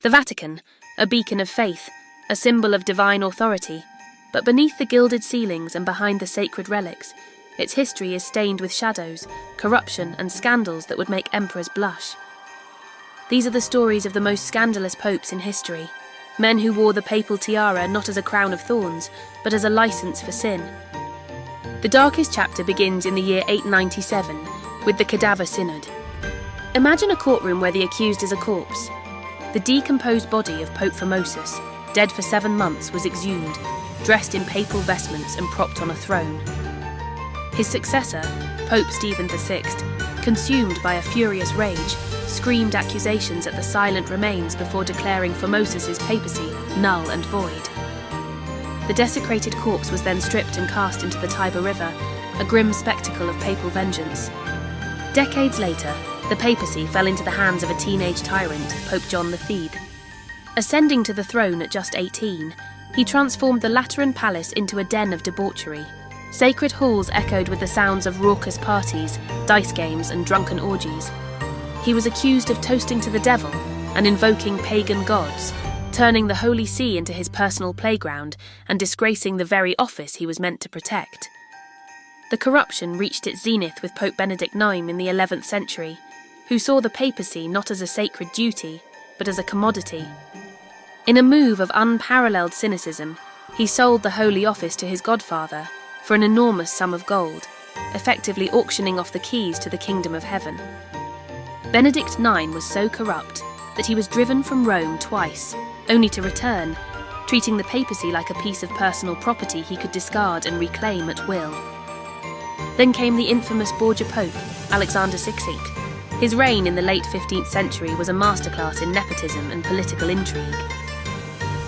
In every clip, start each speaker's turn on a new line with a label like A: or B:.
A: The Vatican, a beacon of faith, a symbol of divine authority, but beneath the gilded ceilings and behind the sacred relics, its history is stained with shadows, corruption and scandals that would make emperors blush. These are the stories of the most scandalous popes in history, men who wore the papal tiara not as a crown of thorns, but as a license for sin. The darkest chapter begins in the year 897, with the Cadaver Synod. Imagine a courtroom where the accused is a corpse. The decomposed body of Pope Formosus, dead for 7 months, was exhumed, dressed in papal vestments and propped on a throne. His successor, Pope Stephen VI, consumed by a furious rage, screamed accusations at the silent remains before declaring Formosus's papacy null and void. The desecrated corpse was then stripped and cast into the Tiber River, a grim spectacle of papal vengeance. Decades later, the papacy fell into the hands of a teenage tyrant, Pope John III. Ascending to the throne at just 18, he transformed the Lateran Palace into a den of debauchery. Sacred halls echoed with the sounds of raucous parties, dice games and drunken orgies. He was accused of toasting to the devil and invoking pagan gods, turning the Holy See into his personal playground and disgracing the very office he was meant to protect. The corruption reached its zenith with Pope Benedict IX in the 11th century, who saw the papacy not as a sacred duty, but as a commodity. In a move of unparalleled cynicism, he sold the Holy Office to his godfather for an enormous sum of gold, effectively auctioning off the keys to the kingdom of heaven. Benedict IX was so corrupt that he was driven from Rome twice, only to return, treating the papacy like a piece of personal property he could discard and reclaim at will. Then came the infamous Borgia Pope, Alexander VI. His reign in the late 15th century was a masterclass in nepotism and political intrigue.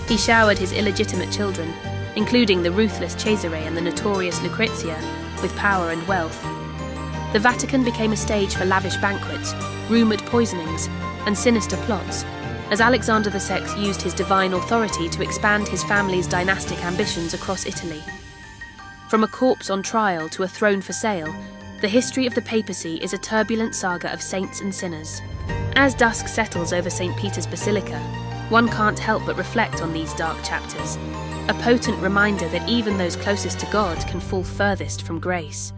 A: He showered his illegitimate children, including the ruthless Cesare and the notorious Lucrezia, with power and wealth. The Vatican became a stage for lavish banquets, rumoured poisonings, and sinister plots, as Alexander VI used his divine authority to expand his family's dynastic ambitions across Italy. From a corpse on trial to a throne for sale, the history of the papacy is a turbulent saga of saints and sinners. As dusk settles over St. Peter's Basilica, one can't help but reflect on these dark chapters, a potent reminder that even those closest to God can fall furthest from grace.